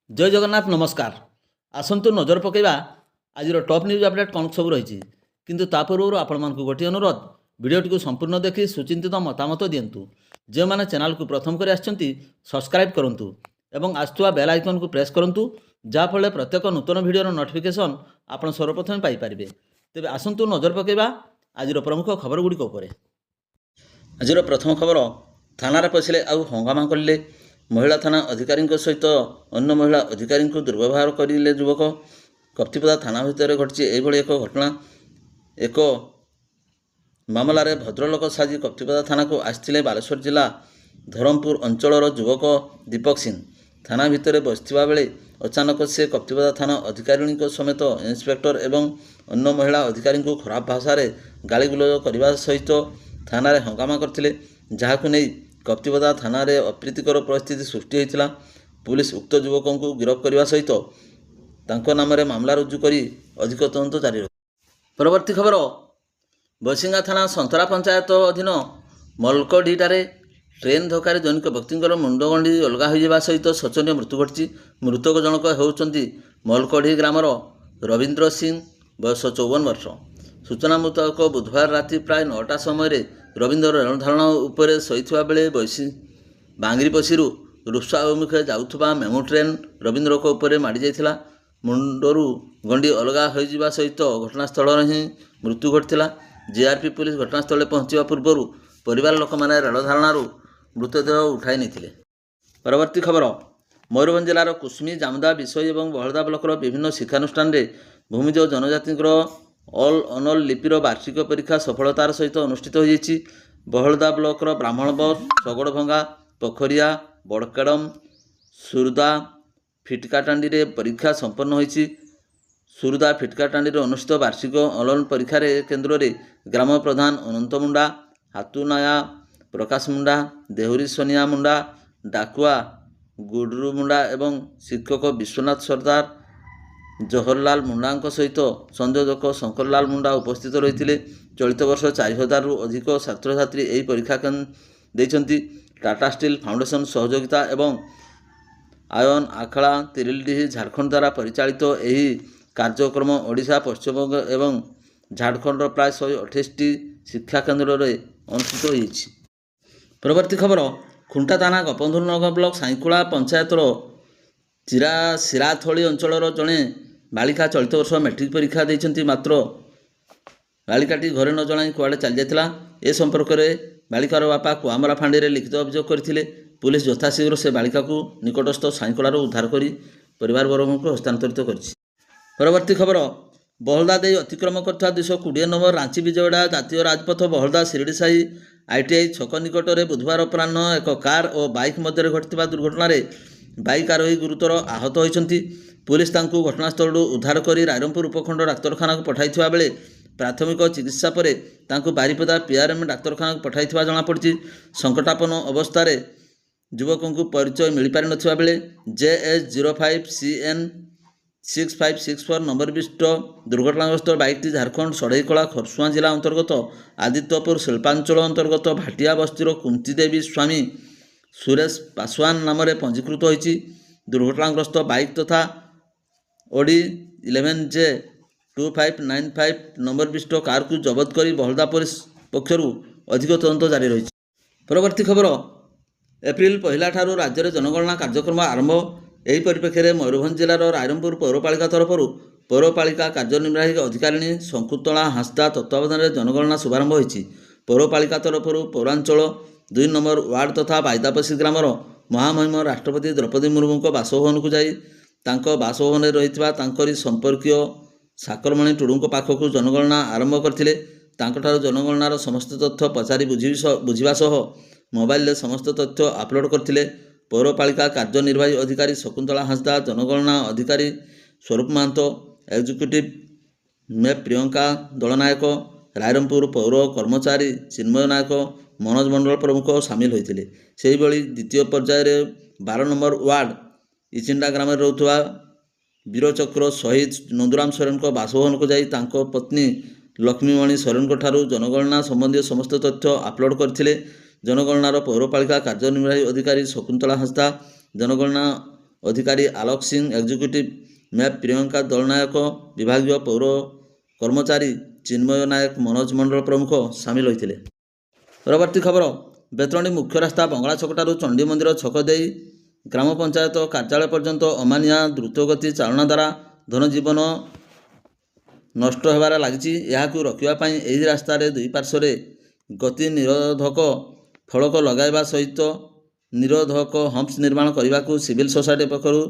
जय जगन्नाथ नमस्कार। आसतु नजर पकईवा आज टॉप न्यूज अपडेट कौन सब रही किंतु ता पूर्व आपण मानक गोटे अनुरोध भिडटी संपूर्ण देखि सुचिंतित मतामत दिंतु। जो मैंने चैनल को प्रथम कर सब्सक्राइब करूँ एवं आसुवा बेल आइकन को प्रेस करूँ जहाँफल प्रत्येक नूतन भिडर नोटिफिकेशन आप सर्वप्रथम पाइपर। तेज आसतु नजर पकईवा आज प्रमुख खबर गुड़िक उपर। आज प्रथम खबर थाना पशिले आउ हंगामा कले महिला थाना अधिकारी सहित अन्य महिला अधिकारी दुर्व्यवहार करें युवक। कप्तिपदा थाना भितर घटी एक घटना। एक मामलार भद्रलोक साजी कप्तिपदा थाना को आसते बालेश्वर जिला धरमपुर अंचलर युवक दीपक सिंह थाना भितर बसता बेले अचानक से कप्तिपदा थाना अधिकारी समेत इन्स्पेक्टर एवं अन्य महिला अधिकारी को खराब भाषा गालीगुलज करने सहित थाना हंगामा करते, जहां नहीं कप्तिपदा थाना अप्रीतिकर परिस्थिति सृष्टि होता। पुलिस उक्त युवकों को गिरफ्त करने सहित नाम मामला रुजु कर अधिक तदंत जारी रखी। परवर्ती खबर बसिंगा थाना संतरा पंचायत अधीन मलकडीटारे ट्रेन धक्कार जनिक व्यक्ति मुंडगंडी अलगा हो सहित शोचनीय मृत्यु घटी। मृतक जनक होउचंती मलकडी ग्रामर रविंद्र सिंह बयस 54 वर्ष। सूचना मुताबक बुधवार राति प्राय 9टा समय रविंद्र रणधारणा उपरे शोता बेले बांगरीपशी रुपसा अभिमुखे जाऊथुबा मेमो ट्रेन रविंद्र को उपरे माड़ी जाइथिला। मुंडरू गंडी अलगा हो सहित घटनास्थल ही मृत्यु घटीला। जीआरपी पुलिस घटनास्थल पहुंचा पूर्व परिवार लोक मैंने रणधारणा मृतदेह उठाई नहीं। परवर्ती खबर मयूरभंज जिलार कुसुमी जामुदा विषय और बहलदा ब्लॉकर विभिन्न शिक्षानुष्ठान भूमिज जनजाति ऑल अनल लिपिर वार्षिक परीक्षा सफलतार सहित अनुष्ठित हो जाइछि। बहलदा ब्लॉकर ब्राह्मणबस शगड़भंगा पोखरिया बड़केडम सुरदा फिटकाटांडी रे परीक्षा संपन्न होइछि। सुरदा फिटकाटांडी रे अनुष्ठित वार्षिक ऑनलाइन परीक्षा केन्द्र रे ग्राम प्रधान अनंत मुंडा हातुनाया प्रकाश मुंडा देहुरी सोनिया मुंडा डाकुआ गुडरू मुंडा एवं शिक्षक विश्वनाथ सरदार जवाहरलाल मुंडा सहित संयोजक शंकरलाल मुंडा उपस्थित रही। चलित वर्ष 4000 रु अधिक छात्र छात्री यही परीक्षा देइछंती। टाटा स्टील फाउंडेशन सहयोगिता एवं आयन आखड़ा तिरिलडीह झारखंड द्वारा परिचालित यही कार्यक्रम ओडिशा पश्चिमबंग एवं झारखंड प्राय 128टी शिक्षा केन्द्र में अनुष्ठित होइछि। परवर्ती खबर खुंटा थाना गोपबंधुनगर ब्लॉक साईकुला पंचायतर सिराथली अंचलर जड़े बालिका चलित वर्ष मैट्रिक परीक्षा देइछंती। मात्र बालिकाटी घरे न जणाई कुआड़े चली जाइथिला। ए संपर्क में बालिकार बापा कुआमरा फांडी में लिखित अभियोग करथिले। पुलिस यथाशीघ्र से बालिका को निकटस्थ साईकुलार उद्धार कर परिवार वर्ग को हस्तांतरित करिछि। परवर्ती खबर बहलदा दे अतिक्रम करथा 220 नंबर रांची विजयवाड़ा जातीय राजपथ बहलदा शिरडीसाही आईटीआई छक निकट में बुधवार अपराह एक कार और बाइक मध्य घटिया दुर्घटना बाइक आरोही गुरुतर आहत होइछंती। पुलिस तांकु घटनास्थल उद्धार कर रायरंगपुर उपखंड डाक्तरखाना को पठाइथिबा बेले प्राथमिक चिकित्सा पर तांकु बारिपदा पीआरएम डाक्तरखाना को पठाइथिबा जଣା पड़छि। संकटापन्न अवस्था युवकों को परिचय मिल पारि नथिबा बेले JS05CN 6564 नंबर विशिष्ट दुर्घटनाग्रस्त बाइकटी झारखंड सड़ईकला खरसुआ जिला अंतर्गत आदित्यपुर शिल्पांचल अंतर्गत भाटिया बस्तीर कुंती देवी स्वामी सुरेश पासवान नाम पंजीकृत होइछि। दुर्घटनाग्रस्त बाइक तथा ओडी 11J2595 नंबर विशिष्ट कार को जबत कर बहलदा पुलिस पक्षर अधिक तदंत जारी रही। परवर्ती खबर एप्रिल 1 ठारू राज्य में जनगणना कार्यक्रम आरंभ। यही परिप्रेक्षी में मयूरभंज जिलार रायरंगपुर पौरपालिका तरफ पौरपालिका कार्यनिर्वाही अधिकारिणी शंकुतला हांसदा तत्वावधान में जनगणना शुभारंभ होइछि। पौरपालिका तरफ पौरांचल 2 नंबर वार्ड तथा बायदापसी ग्रामर महामहिम राष्ट्रपति द्रौपदी मुर्मू को बासभवन को जाई बासभवन रही संपर्कीय साकरमणि टुडू पाखक जनगणना आरंभ करथिले। जनगणनार समस्त तथ्य पचारि बुझिबा सह मोबाइल समस्त तथ्य अपलोड करथिले। पौरपालिका कार्यनिर्वाही अधिकारी शकुंतला हांसदा जनगणना अधिकारी स्वरूप महंतो एक्जिक्यूटिव मेप प्रियंका दलनायक रायरंगपुर पौर कर्मचारी चिन्मय नायक मनोज मंडल प्रमुख सामिल होते। से द्वितीय पर्यायर 12 नंबर वार्ड इचिंडा ग्राम में रोथुआ वीरचक्र शहीद नंदुराम सोरेन को बासभवन को जाई तांको पत्नी लक्ष्मीमणि सोरेन को ठारू जनगणना संबंधी समस्त तथ्य अपलोड करथिले। जनगणनार पौरपालिका कार्यनिर्वाही अधिकारी शकुंतला हांसदा जनगणना ଅଧିକାରୀ ଆଲୋକ ସିଂ, ଏକ୍ଜିକ୍ୟୁଟିଭ ମ୍ୟାପ୍ ପ୍ରିୟଙ୍କା ଦଳନାୟକ, ବିଭାଗୀୟ ପୌର କର୍ମଚାରୀ ଚିନ୍ମୟ ନାୟକ, ମନୋଜ ମଣ୍ଡଳ ପ୍ରମୁଖ ସାମିଲ ହୋଇଥିଲେ। ପରବର୍ତ୍ତୀ ଖବର, ବେତନଟୀ ମୁଖ୍ୟ ରାସ୍ତା ବଙ୍ଗଳା ଛକଠାରୁ ଚଣ୍ଡୀ ମନ୍ଦିର ଛକ ଦେଇ ଗ୍ରାମ ପଞ୍ଚାୟତ କାର୍ଯ୍ୟାଳୟ ପର୍ଯ୍ୟନ୍ତ ଅମାନିଆ ଦ୍ରୁତଗତି ଚାଳନା ଦ୍ୱାରା ଧନଜୀବନ ନଷ୍ଟ ହେବାରେ ଲାଗିଛି। ଏହାକୁ ରୋକିବା ପାଇଁ ଏହି ରାସ୍ତାରେ ଦୁଇ ପାର୍ଶ୍ୱରେ ଗତି ନିରୋଧକ ଫଳକ ଲଗାଇବା ସହିତ ନିରୋଧକ ହମ୍ପସ୍ ନିର୍ମାଣ କରିବାକୁ ସିଭିଲ ସୋସାଇଟି ପକ୍ଷରୁ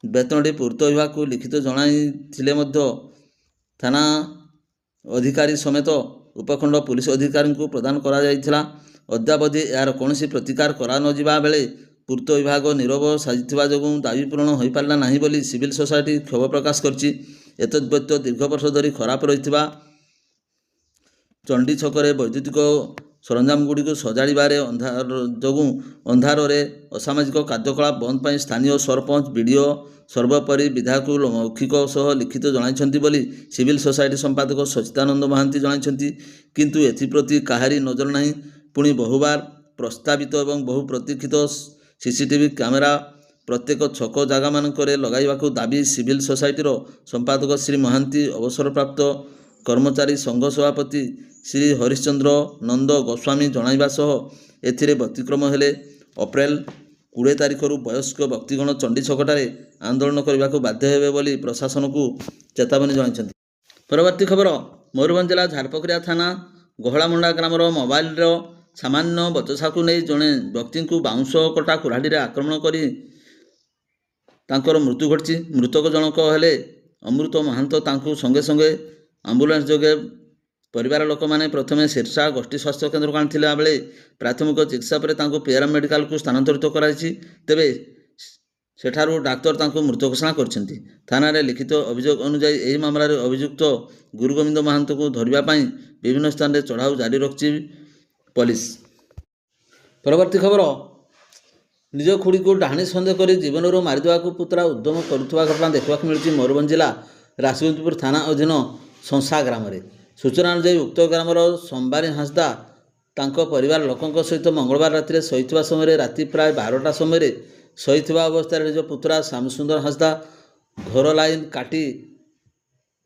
ବେତନଟୀ ପୂର୍ତ୍ତ ବିଭାଗକୁ ଲିଖିତ ଜଣାଇଥିଲେ ମଧ୍ୟ ଥାନା ଅଧିକାରୀ ସମେତ ଉପଖଣ୍ଡ ପୁଲିସ ଅଧିକାରୀଙ୍କୁ ପ୍ରଦାନ କରାଯାଇଥିଲା। ଅଦ୍ୟାବଧି ଏହାର କୌଣସି ପ୍ରତିକାର କରାନଯିବା ବେଳେ ପୂର୍ତ୍ତ ବିଭାଗ ନୀରବ ସାଜିଥିବା ଯୋଗୁଁ ଦାବି ପୂରଣ ହୋଇପାରିଲା ନାହିଁ ବୋଲି ସିଭିଲ ସୋସାଇଟି କ୍ଷୋଭ ପ୍ରକାଶ କରିଛି। ଏତଦ୍ବ୍ୟତୀତ ଦୀର୍ଘ ବର୍ଷ ଧରି ଖରାପ ରହିଥିବା ଚଣ୍ଡୀ ଛକରେ ବୈଦ୍ୟୁତିକ ସରଞ୍ଜାମଗୁଡ଼ିକୁ ସଜାଡ଼ିବାରେ ଯୋଗୁଁ ଅନ୍ଧାରରେ ଅସାମାଜିକ କାର୍ଯ୍ୟକଳାପ ବନ୍ଦ ପାଇଁ ସ୍ଥାନୀୟ ସରପଞ୍ଚ, ବିଡ଼ିଓ, ସର୍ବୋପରି ବିଧାୟକଙ୍କୁ ମୌଖିକ ସହ ଲିଖିତ ଜଣାଇଛନ୍ତି ବୋଲି ସିଭିଲ ସୋସାଇଟି ସମ୍ପାଦକ ସଚ୍ଚିଦାନନ୍ଦ ମହାନ୍ତି ଜଣାଇଛନ୍ତି। କିନ୍ତୁ ଏଥିପ୍ରତି କାହାରି ନଜର ନାହିଁ। ପୁଣି ବହୁବାର ପ୍ରସ୍ତାବିତ ଏବଂ ବହୁ ପ୍ରତୀକ୍ଷିତ ସିସିଟିଭି କ୍ୟାମେରା ପ୍ରତ୍ୟେକ ଛକ ଜାଗାମାନଙ୍କରେ ଲଗାଇବାକୁ ଦାବି ସିଭିଲ ସୋସାଇଟିର ସମ୍ପାଦକ ଶ୍ରୀ ମହାନ୍ତି, ଅବସରପ୍ରାପ୍ତ କର୍ମଚାରୀ ସଂଘ ସଭାପତି ଶ୍ରୀ ହରିଶ୍ଚନ୍ଦ୍ର ନନ୍ଦ ଗୋସ୍ୱାମୀ ଜଣାଇବା ସହ ଏଥିରେ ବ୍ୟତିକ୍ରମ ହେଲେ ଅପ୍ରେଲ 20 ତାରିଖରୁ ବୟସ୍କ ବ୍ୟକ୍ତିଗଣ ଚଣ୍ଡୀ ଛକଠାରେ ଆନ୍ଦୋଳନ କରିବାକୁ ବାଧ୍ୟ ହେବେ ବୋଲି ପ୍ରଶାସନକୁ ଚେତାବନୀ ଜଣାଇଛନ୍ତି। ପରବର୍ତ୍ତୀ ଖବର, ମୟୂରଭଞ୍ଜ ଜିଲ୍ଲା ଝାରପୋଖରିଆ ଥାନା ଗହଳାମୁଣ୍ଡା ଗ୍ରାମର ମୋବାଇଲର ସାମାନ୍ୟ ବଚସାକୁ ନେଇ ଜଣେ ବ୍ୟକ୍ତିଙ୍କୁ ବାଉଁଶ କଟା କୁରାଢ଼ୀରେ ଆକ୍ରମଣ କରି ତାଙ୍କର ମୃତ୍ୟୁ ଘଟିଛି। ମୃତକ ଜଣକ ହେଲେ ଅମୃତ ମହାନ୍ତ। ତାଙ୍କୁ ସଙ୍ଗେ ସଙ୍ଗେ ଆମ୍ବୁଲାନ୍ସ ଯୋଗେ ପରିବାର ଲୋକମାନେ ପ୍ରଥମେ ସିରସା ଗୋଷ୍ଠୀ ସ୍ୱାସ୍ଥ୍ୟ କେନ୍ଦ୍ରକୁ ଆଣିଥିଲା ବେଳେ ପ୍ରାଥମିକ ଚିକିତ୍ସା ପରେ ତାଙ୍କୁ ପିଆରଏମ୍ ମେଡିକାଲକୁ ସ୍ଥାନାନ୍ତରିତ କରାଯାଇଛି। ତେବେ ସେଠାରୁ ଡାକ୍ତର ତାଙ୍କୁ ମୃତ ଘୋଷଣା କରିଛନ୍ତି। ଥାନାରେ ଲିଖିତ ଅଭିଯୋଗ ଅନୁଯାୟୀ ଏହି ମାମଲାରେ ଅଭିଯୁକ୍ତ ଗୁରୁଗୋବିନ୍ଦ ମହାନ୍ତଙ୍କୁ ଧରିବା ପାଇଁ ବିଭିନ୍ନ ସ୍ଥାନରେ ଚଢ଼ାଉ ଜାରି ରଖିଛି ପୋଲିସ। ପରବର୍ତ୍ତୀ ଖବର, ନିଜ ଖୁଡ଼ିକୁ ଡାହାଣୀ ସନ୍ଦେହ କରି ଜୀବନରୁ ମାରିଦେବାକୁ ପୁତୁରା ଉଦ୍ୟମ କରୁଥିବା ଘଟଣା ଦେଖିବାକୁ ମିଳିଛି ମୟୂରଭଞ୍ଜ ଜିଲ୍ଲା ରାସଗୋବିନ୍ଦପୁର ଥାନା ଅଧୀନ ସଂସା ଗ୍ରାମରେ। ସୂଚନା ଅନୁଯାୟୀ ଉକ୍ତ ଗ୍ରାମର ସମ୍ବାରୀ ହାଁସଦା ତାଙ୍କ ପରିବାର ଲୋକଙ୍କ ସହିତ ମଙ୍ଗଳବାର ରାତିରେ ଶୋଇଥିବା ସମୟରେ ରାତି ପ୍ରାୟ 12ଟା ସମୟରେ ଶୋଇଥିବା ଅବସ୍ଥାରେ ନିଜ ପୁତୁରା ଶ୍ୟାମସୁନ୍ଦର ହାଁସଦା ଘର ଲାଇନ କାଟି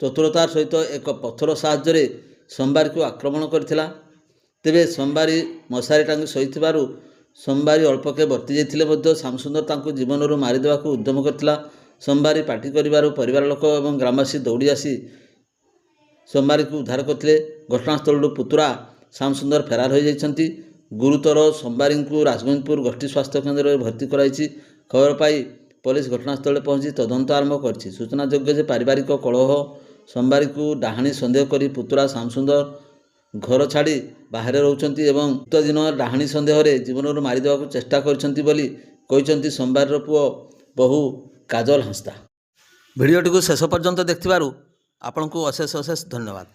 ଚତୁରତାର ସହିତ ଏକ ପଥର ସାହାଯ୍ୟରେ ସମ୍ବାରୀକୁ ଆକ୍ରମଣ କରିଥିଲା। ତେବେ ସମ୍ବାରୀ ମଶାରୀ ଟାଙ୍ଗି ଶୋଇଥିବାରୁ ସମ୍ବାରୀ ଅଳ୍ପକେ ବର୍ତ୍ତି ଯାଇଥିଲେ ମଧ୍ୟ ଶ୍ୟାମସୁନ୍ଦର ତାଙ୍କୁ ଜୀବନରୁ ମାରିଦେବାକୁ ଉଦ୍ୟମ କରିଥିଲା। ସମ୍ବାରୀ ପାଟି କରିବାରୁ ପରିବାର ଲୋକ ଏବଂ ଗ୍ରାମବାସୀ ଦୌଡ଼ି ଆସି ସମ୍ବାରୀକୁ ଉଦ୍ଧାର କରିଥିଲେ। ଘଟଣାସ୍ଥଳରୁ ପୁତୁରା ଶ୍ୟାମସୁନ୍ଦର ଫେରାର ହୋଇଯାଇଛନ୍ତି। ଗୁରୁତର ସମ୍ବାରୀଙ୍କୁ ରାସଗୋବିନ୍ଦପୁର ଗୋଷ୍ଠୀ ସ୍ୱାସ୍ଥ୍ୟ କେନ୍ଦ୍ରରେ ଭର୍ତ୍ତି କରାଯାଇଛି। ଖବର ପାଇ ପୋଲିସ ଘଟଣାସ୍ଥଳରେ ପହଞ୍ଚି ତଦନ୍ତ ଆରମ୍ଭ କରିଛି। ସୂଚନାଯୋଗ୍ୟ ଯେ ପାରିବାରିକ କଳହ ସମ୍ବାରୀକୁ ଡାହାଣୀ ସନ୍ଦେହ କରି ପୁତୁରା ଶ୍ୟାମସୁନ୍ଦର ଘର ଛାଡ଼ି ବାହାରେ ରହୁଛନ୍ତି ଏବଂ ଉକ୍ତ ଦିନ ଡାହାଣୀ ସନ୍ଦେହରେ ଜୀବନରୁ ମାରିଦେବାକୁ ଚେଷ୍ଟା କରିଛନ୍ତି ବୋଲି କହିଛନ୍ତି ସମ୍ବାରୀର ପୁଅ ବୋହୂ କାଜଲ ହାଁସଦା। ଭିଡ଼ିଓଟିକୁ ଶେଷ ପର୍ଯ୍ୟନ୍ତ ଦେଖିଥିବାରୁ ଆପଣଙ୍କୁ ଅଶେଷ ଅଶେଷ ଧନ୍ୟବାଦ।